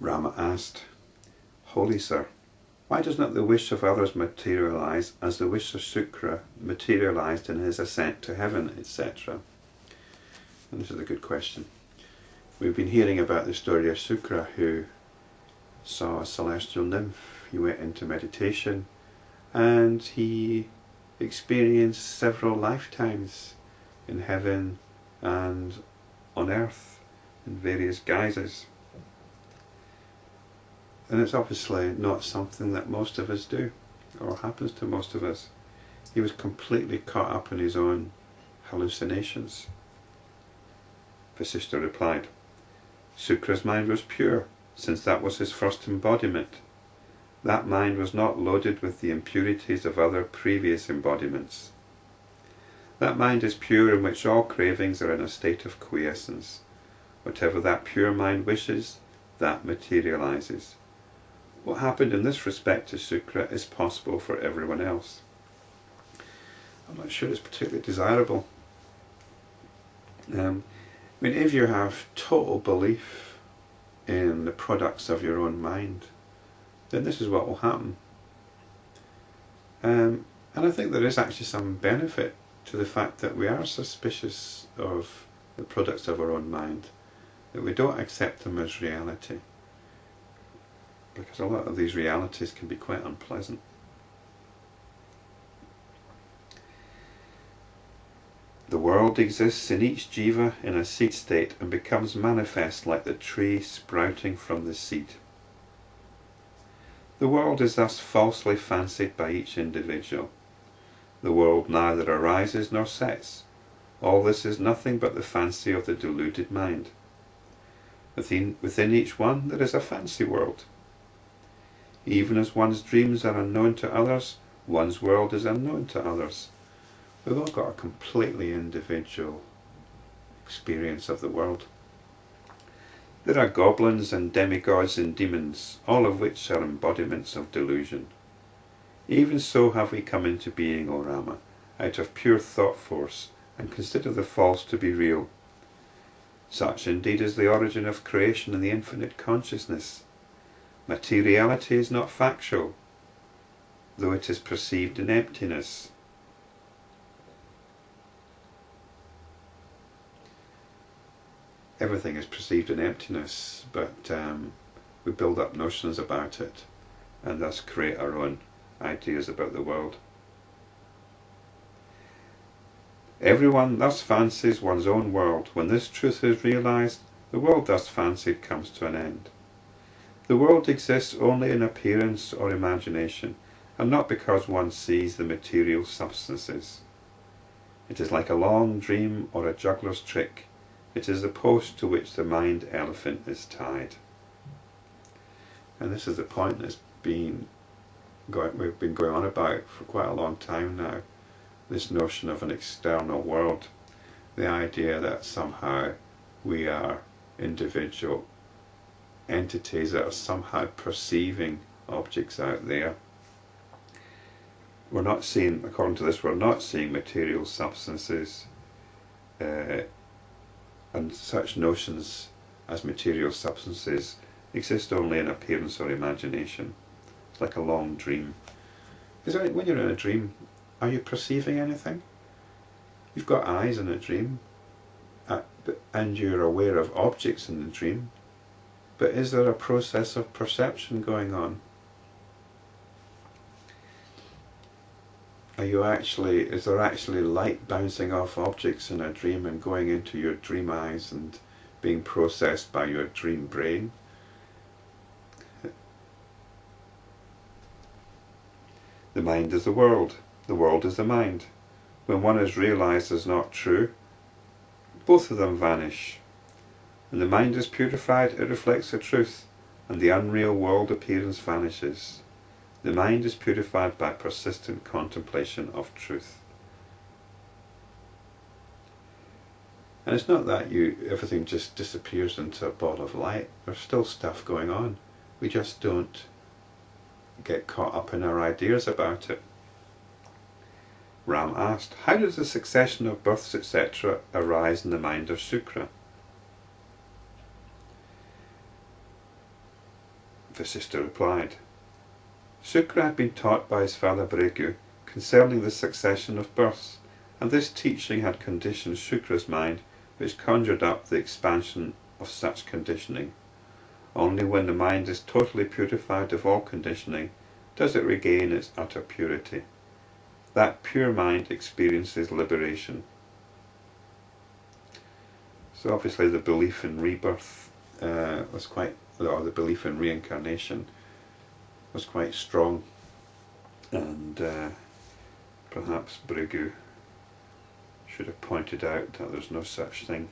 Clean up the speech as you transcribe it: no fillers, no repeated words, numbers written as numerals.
Rama asked, "Holy Sir, why does not the wish of others materialise as the wish of Sukra materialised in his ascent to heaven, etc.?" And this is a good question. We've been hearing about the story of Sukra, who saw a celestial nymph. He went into meditation and he experienced several lifetimes in heaven and on earth in various guises. And it's obviously not something that most of us do, or happens to most of us. He was completely caught up in his own hallucinations. Vasistha replied, "Sukra's mind was pure, since that was his first embodiment. That mind was not loaded with the impurities of other previous embodiments. That mind is pure, in which all cravings are in a state of quiescence. Whatever that pure mind wishes, that materializes. What happened in this respect to Sukra is possible for everyone else." I'm not sure it's particularly desirable. If you have total belief in the products of your own mind, then this is what will happen. And I think there is actually some benefit to the fact that we are suspicious of the products of our own mind, that we don't accept them as reality, because a lot of these realities can be quite unpleasant. The world exists in each jiva in a seed state and becomes manifest like the tree sprouting from the seed. The world is thus falsely fancied by each individual. The world neither arises nor sets. All this is nothing but the fancy of the deluded mind. Within each one there is a fancy world. Even as one's dreams are unknown to others, one's world is unknown to others. We've all got a completely individual experience of the world. There are goblins and demigods and demons, all of which are embodiments of delusion. Even so have we come into being, O Rama, out of pure thought force, and consider the false to be real. Such indeed is the origin of creation and the infinite consciousness. Materiality is not factual, though it is perceived in emptiness. Everything is perceived in emptiness, but we build up notions about it and thus create our own ideas about the world. Everyone thus fancies one's own world. When this truth is realized, the world thus fancied comes to an end. The world exists only in appearance or imagination, and not because one sees the material substances. It is like a long dream or a juggler's trick. It is the post to which the mind elephant is tied. And this is the point that's we've been going on about for quite a long time now. This notion of an external world. The idea that somehow we are individual entities that are somehow perceiving objects out there. We're not seeing, according to this, we're not seeing material substances, and such notions as material substances exist only in appearance or imagination. It's like a long dream. When you're in a dream, are you perceiving anything? You've got eyes in a dream, and you're aware of objects in the dream, but is there a process of perception going on? Is there actually light bouncing off objects in a dream and going into your dream eyes and being processed by your dream brain? The mind is the world is the mind. When one is realized as not true, both of them vanish. When the mind is purified, it reflects the truth, and the unreal world appearance vanishes. The mind is purified by persistent contemplation of truth. And it's not that everything just disappears into a ball of light. There's still stuff going on. We just don't get caught up in our ideas about it. Ram asked, how does the succession of births, etc., arise in the mind of Sukra? Vasistha replied. Sukra had been taught by his father Bhrgu concerning the succession of births, and this teaching had conditioned Sukra's mind, which conjured up the expansion of such conditioning. Only when the mind is totally purified of all conditioning does it regain its utter purity. That pure mind experiences liberation. So obviously the belief in rebirth or the belief in reincarnation was quite strong, and perhaps Bhrgu should have pointed out that there's no such thing